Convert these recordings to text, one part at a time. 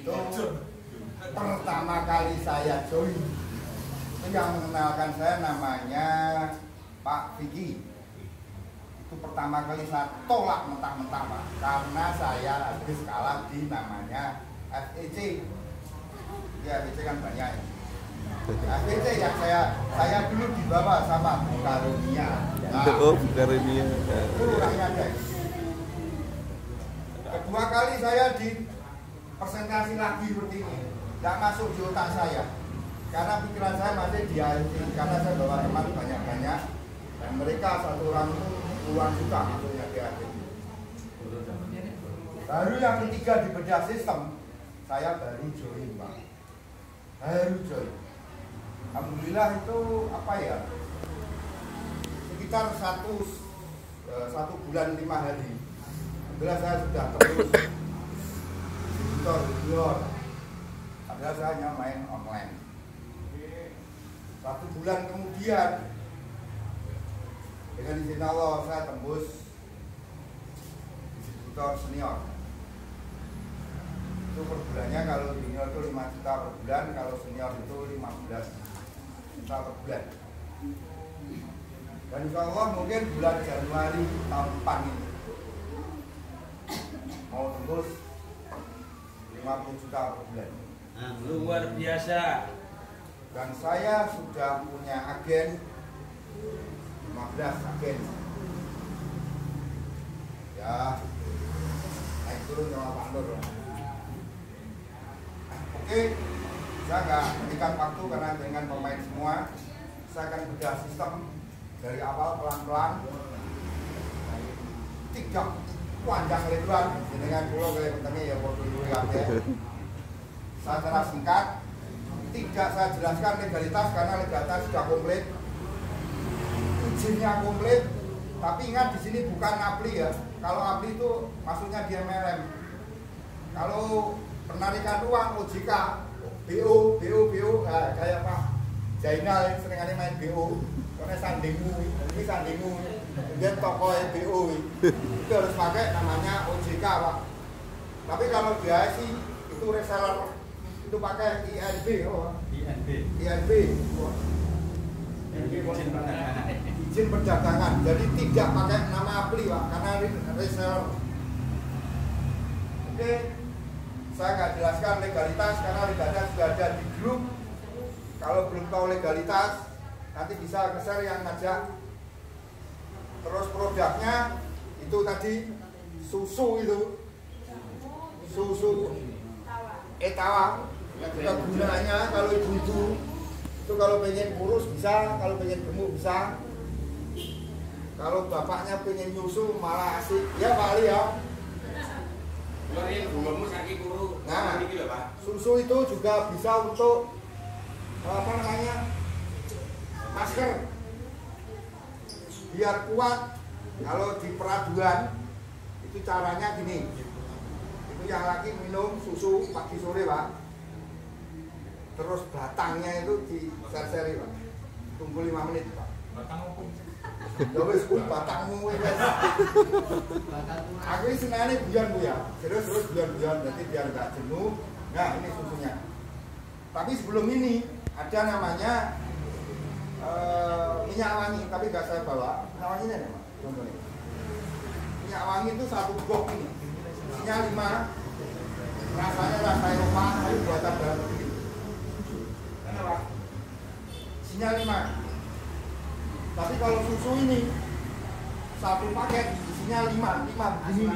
itu pertama kali saya join. Itu yang mengenalkan saya namanya Pak Vicky. Itu pertama kali saya tolak mentah-mentah Pak, karena saya habis kalah di namanya FEC. Ya FEC kan banyak. FEC yang saya dulu dibawa sama Bu Karunia. Oh, Bu Karunia. Itu orangnya deh. Kedua kali saya di presentasi lagi seperti ini, nggak masuk di otak saya, karena pikiran saya masih di IT, karena saya bawa teman banyak-banyak, dan mereka satu orang itu puluhan juta masuknya di IT. Baru yang ketiga di bedah sistem, saya baru join Pak, baru join. Alhamdulillah itu apa ya, sekitar satu bulan 5 hari. Alhamdulillah saya sudah terus junior. Padahal saya hanya main online. 1 bulan kemudian dengan izin Allah saya tembus distributor senior. Itu per bulannya kalau junior itu 5 juta per bulan, kalau senior itu 15 juta per bulan. Dan insya Allah mungkin bulan Januari tahun depan ini mau tembus 50 juta per bulan. Luar biasa. Dan saya sudah punya agen 15 agen. Ya, naik turun sama Pak Nur. Oke, saya nggak berikan waktu karena dengan pemain semua, saya akan bedah sistem dari awal pelan-pelan. Tidak panjang lebar dengan pulau kayak petani ya portfolio ya. Saya secara singkat, tidak saya jelaskan legalitas karena legalitas sudah komplit, izinnya komplit. Tapi ingat di sini bukan APLI ya. Kalau APLI itu maksudnya di MLM. Kalau penarikan uang OJK, BO, kayak Pak Jainal yang seringkali main BO. Karena sandingmu, ini sandingmu, dia toko BO itu harus pakai namanya OJK Pak. Tapi kalau di IC itu reseller itu pakai INB, INB, izin perdagangan. Jadi tidak pakai nama APLI Pak, karena reseller. Oke, saya nggak jelaskan legalitas karena legalitas sudah ada di grup. Kalau belum tahu legalitas, nanti bisa share yang ngajak. Terus produknya itu tadi susu etawa yang juga gunanya kalau ibu-ibu itu kalau pengen kurus bisa, kalau pengen gemuk bisa, kalau bapaknya pengen nyusu malah asik ya Pak Ali ya. Nah, susu itu juga bisa untuk apa namanya, masker biar kuat. Kalau di peraduan itu caranya gini, itu yang laki minum susu pagi sore Pak, terus batangnya itu diser-seri Pak, tunggu 5 menit Pak. Batang apa? Ya wis kuwi batangmu wis. Aku ini senengane buyan Bu ya, terus buyan nanti biar nggak jenuh. Nah ini susunya. Tapi sebelum ini ada namanya minyak wangi, tapi nggak saya bawa. Minyak wangi ini Pak, contohnya. Minyak wangi itu 1 box ini, isinya 5. Rasanya rasa Eropa, tapi buatan dalam negeri. Kenapa? Isinya 5. Tapi kalau susu ini 1 paket isinya 5 begini.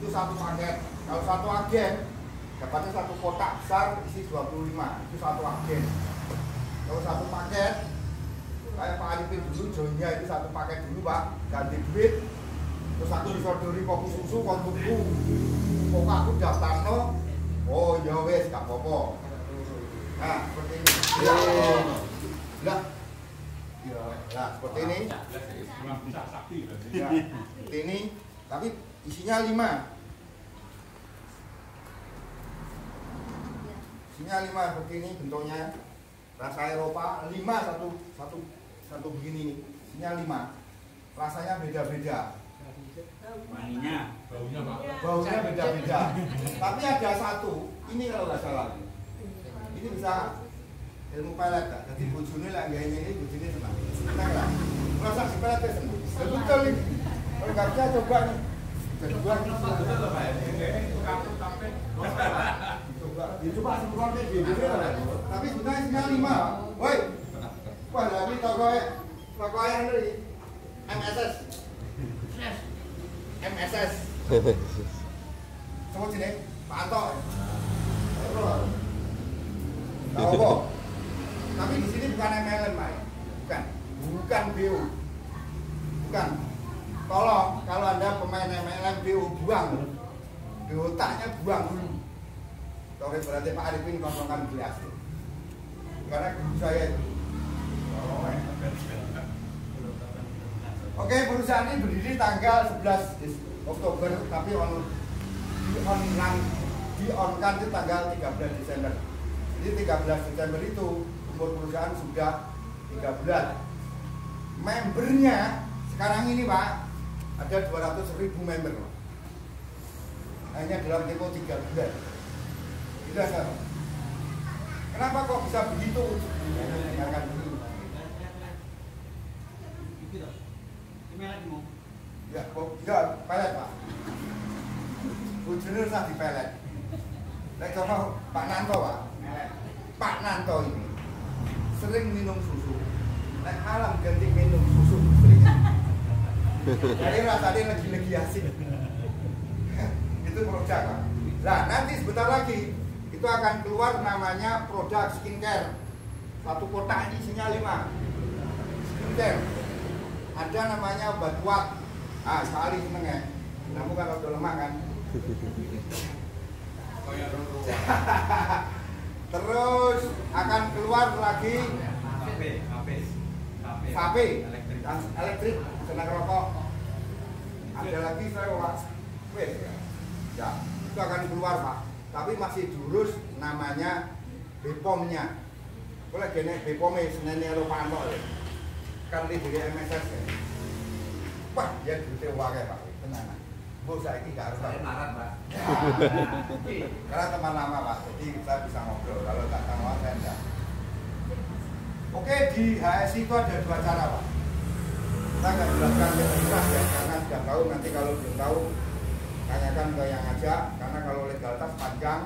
Itu 1 paket. Kalau 1 agen dapatnya 1 kotak besar isi 25. Itu 1 agen. Kalau 1 paket kayak Pak Arifin dulu joinnya itu 1 paket dulu Pak, ganti duit. Terus aku disodori kopi susu kon tuku. Pokok aku daftarno. Oh ya wes gak apa-apa. Nah, seperti ini. Lah. Ya, nah seperti ini. Ya, seperti ini, tapi isinya 5. Isinya 5 seperti ini bentuknya. Rasa Eropa 5 satu begini nih. Isinya 5. Rasanya beda-beda. Wanginya Baunya beda-beda. Tapi ada satu, ini kalau nggak salah. Ini bisa ilmu pelet tak? Jadi bojone lah nggak ini bojone senang. Senang lah. Merasa si pelet senang. Betul ini. Kalau nggak bisa coba nih. Coba ini. Coba. Coba semprot deh gitu. Tapi sebenarnya isinya 5. Woi. Wah, ini toko yang dari MSS. MSS. Coba sini, Pak Anto. Tahu apa? Tapi di sini bukan MLM, Pak. Bukan BO. Bukan. Tolong kalau Anda pemain MLM BO buang. BO otaknya buang dulu. Kalau berarti Pak Arifin kosongkan gelas. Karena guru saya itu. Oke, perusahaan ini berdiri tanggal 11 Oktober, tapi di-on-kan itu tanggal 13 Desember. Jadi 13 Desember itu umur perusahaan sudah 3 bulan. Membernya sekarang ini Pak, ada 200.000 member. Hanya dalam tempo 3 bulan. Tidak salah. Kenapa kok bisa begitu? Dengarkan dulu. Ya, kok enggak pelet Pak. Bojone usah dipelet. Nek sama Pak Nanto Pak. Pak Nanto ini sering minum susu. Nek malam ganti minum susu sering. Jadi rasanya lagi asik. Itu produk Pak. Nah nanti sebentar lagi itu akan keluar namanya produk skincare. Satu kotak ini isinya 5 skincare. Ada namanya obat kuat. Ah, sekali seneng ya. Kamu kan udah lemah kan. Terus akan keluar lagi vape elektrik senang rokok. Ada lagi saya Pak. Ya, itu akan keluar Pak. Tapi masih diurus namanya BPOM-nya. Boleh gini BPOM-nya senene Eropa Anto ya. Kan di MSS ya. Wah, dia duitnya wakai Pak. Tenang. Bu, saya ini gak harus marah Pak. Karena teman lama Pak, jadi kita bisa ngobrol. Kalau tak tahu saya enggak. Oke, di HSI itu ada 2 cara Pak. Kita akan jelaskan lebih jelas ya, karena sudah tahu. Nanti kalau belum tahu, tanyakan ke yang ngajak. Karena kalau legalitas panjang,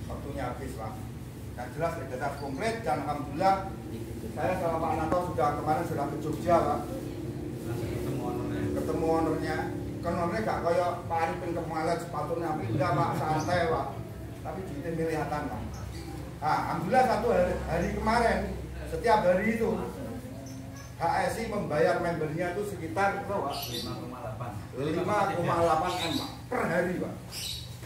waktunya habis Pak. Yang jelas legalitas komplit dan alhamdulillah saya sama Pak Nanto kemarin sudah ke Jogja Pak. Ketemu ownernya. Kan ownernya gak kayak Pak Arifin kemalet sepatunya pindah Pak, santai Pak. Tapi duitnya milihatan Pak. Nah, alhamdulillah satu hari kemarin, setiap hari itu HSI membayar membernya itu sekitar 5,8 M Pak, per hari Pak.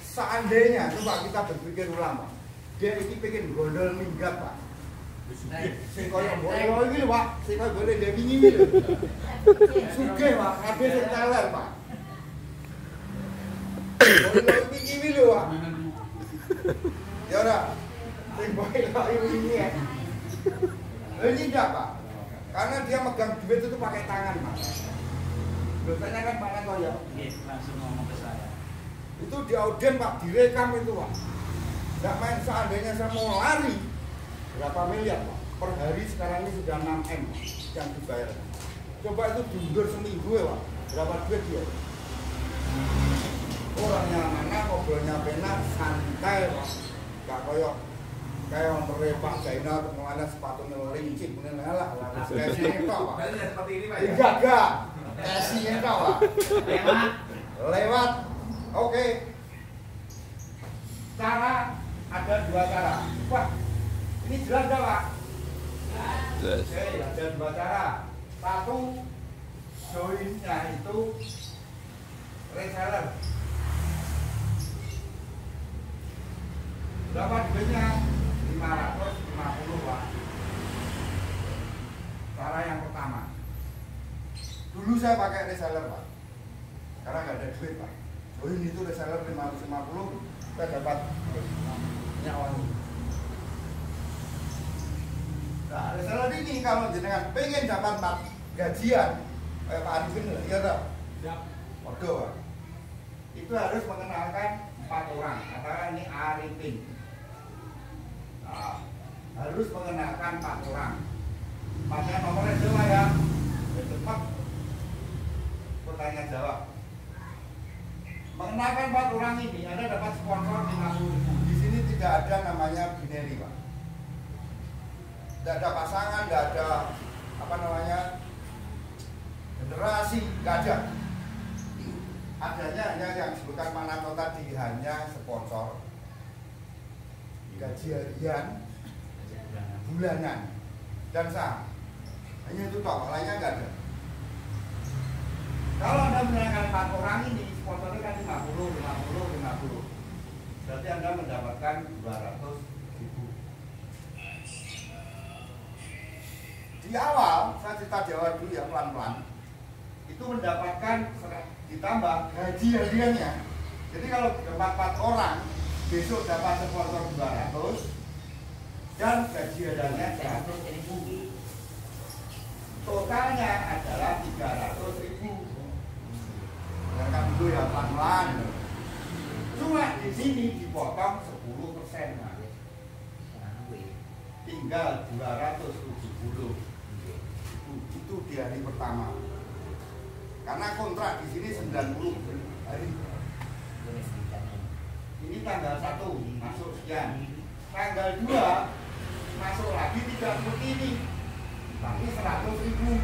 Seandainya coba kita berpikir ulang Pak, dia ini pengen gondol minggat Pak. Sing koyo mbok iki lho Pak, sing koyo boleh dia wingi lho. Sugih Pak, kabeh sing teler Pak. Boleh wingi lho Pak. Ya ora. Sing koyo wingi ya. Ini enggak Pak. Karena dia megang duit itu pakai tangan Pak. Biasanya kan Pak Nanto ya. Langsung ngomong ke saya. Itu di audien Pak, direkam itu Pak. Enggak main seandainya saya mau lari. Berapa miliar Pak? Per hari sekarang ini sudah 6 M yang dibayar. Coba itu diundur seminggu ya Pak. Berapa duit dia? Orangnya mana, ngobrolnya benar, santai Pak. Gak koyok kayak Pak Zainal kemana sepatunya licin, kemudian lah kasihnya tau Pak. Seperti ini Pak ya? Enggak. Kasihnya tau Pak. Lewat. Oke. Cara ada 2 cara. Wah. Ini jelas enggak Pak? Jelas. Oke, ada 2 cara. Satu, joinnya itu reseller. Berapa duitnya? 550 Pak. Cara yang pertama. Dulu saya pakai reseller Pak. Karena nggak ada duit Pak. Join itu reseller 550, saya dapat minyak wangi. Nah, reseller ini kalau jenengan pengen dapat gajian kayak Pak Arifin ya tak? Siap. Waduh Pak. itu harus mengenalkan 4 orang. Katakan ini Arifin. Nah, harus mengenalkan 4 orang. Makanya nomornya coba ya. Cepat. Pertanyaan jawab. Mengenalkan 4 orang ini, Anda dapat sponsor 50.000. Di sini tidak ada namanya binary, Pak. Tidak ada pasangan, tidak ada apa namanya generasi, tidak ada. Adanya hanya yang disebutkan Mananto tadi, hanya sponsor, gaji harian, bulanan, dan saham. Hanya itu toh, lainnya nggak ada. Kalau Anda mengenalkan 4 orang ini, sponsornya kan 50. Berarti Anda mendapatkan 200.000. Di awal, saya cerita di awal dulu ya, pelan-pelan. Itu mendapatkan ditambah gaji hariannya. Jadi kalau dapat 4 orang, besok dapat sponsor 200 dan gaji hariannya 100.000. Totalnya adalah 300.000. Dengarkan dulu ya, pelan-pelan. Cuma di sini dipotong 10%. Tinggal 270. Itu di hari pertama. Karena kontrak di sini 90 hari. Ini tanggal 1 masuk sekian. Tanggal 2 masuk lagi tidak seperti ini. Tapi 100.000.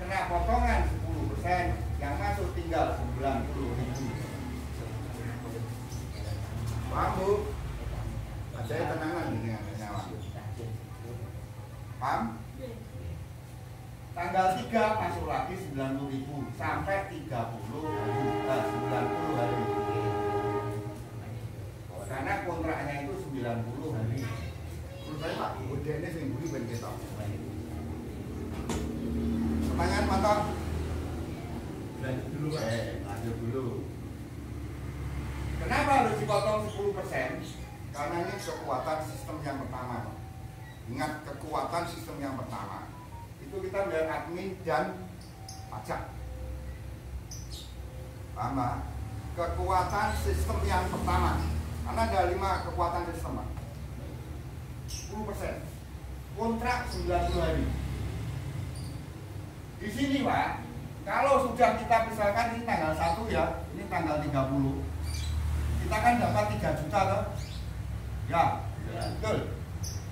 Kena potongan 10%, yang masuk tinggal 90.000. Paham, Bu? Saya tenangan ini dengan nyawa. Paham? Tanggal 3 masuk lagi 90.000 sampai 30 hari. Karena kontraknya itu 90 hari. Menurut saya Pak, udah ini sing buri ben ketok. Pertanyaan mantap. Lanjut dulu Pak. Lanjut dulu. Kenapa harus dipotong 10%? Karena ini kekuatan sistem yang pertama Pak. Ingat, kekuatan sistem yang pertama itu kita bayar admin dan pajak. Paham Pak? Kekuatan sistem yang pertama. Karena ada 5 kekuatan sistem Pak. 10%. Kontrak 90 hari. Di sini Pak, kalau sudah kita misalkan ini tanggal 1 ya, ini tanggal 30. Kita kan dapat 3 juta loh. Ya, betul.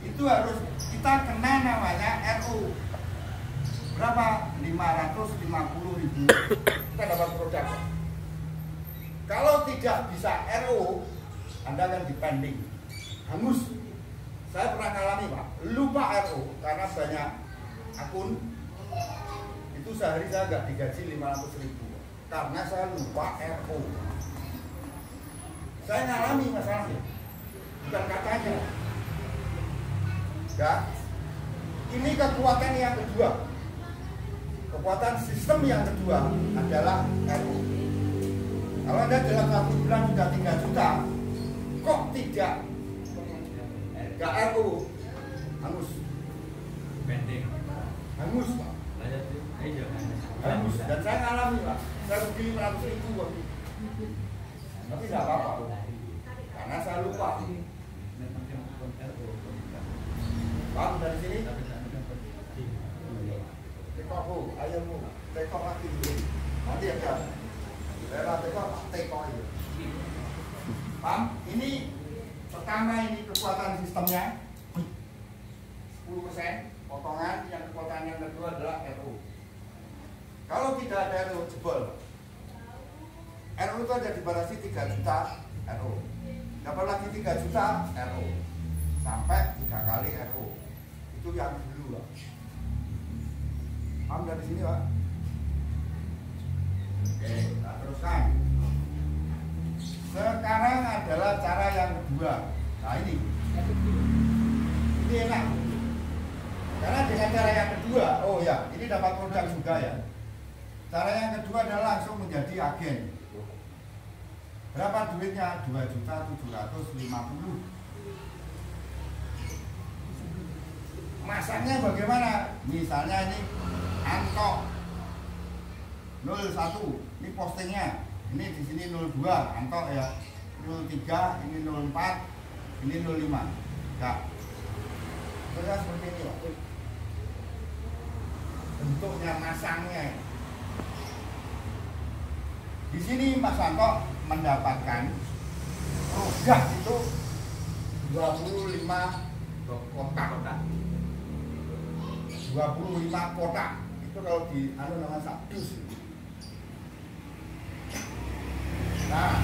Itu harus kita kena namanya RU. Berapa? 550.000. Kita dapat produk. Kalau tidak bisa RU, Anda akan dipending. Hangus. Saya pernah ngalami Pak, lupa RU karena banyak akun. Itu sehari saya nggak digaji 500.000 karena saya lupa RU. Saya ngalami masalahnya, bukan katanya. Ya, ini kekuatan yang kedua. Kekuatan sistem yang kedua adalah RU. Kalau Anda dalam 1 bulan sudah 3 juta, kok tidak RU? Hangus. Pending. Hangus Pak. Hangus. Dan saya ngalami Pak. Saya rugi 500.000 waktu. Tapi tidak apa-apa. Karena saya lupa. Paham dari sini? Tekokku, ayammu, tekok lagi dulu. Nanti ada daerah tekok, tekok itu. Paham? Ini pertama, ini kekuatan sistemnya 10%, potongan. Yang kekuatan yang kedua adalah RU. Kalau tidak ada RU, jebol. RU itu ada dibatasi 3 juta RU. Dapat lagi 3 juta RU. Sampai 3 kali RU. Itu yang dulu Pak. Paham dari sini Pak? Oke, kita teruskan. Sekarang adalah cara yang kedua. Nah ini enak. Karena dengan cara yang kedua, oh ya, ini dapat produk juga ya. Cara yang kedua adalah langsung menjadi agen. Berapa duitnya? 2.750.000. Masaknya bagaimana? Misalnya ini Anko 01, ini postingnya Ini di sini 02, antok ya. 03, ini 04, ini 05. Ya. Sudah seperti ini, Pak. Bentuknya masangnya. Di sini Mas Santo mendapatkan rogah itu 25 kotak. 25 kotak. Itu kalau di namanya 1 dus. Nah,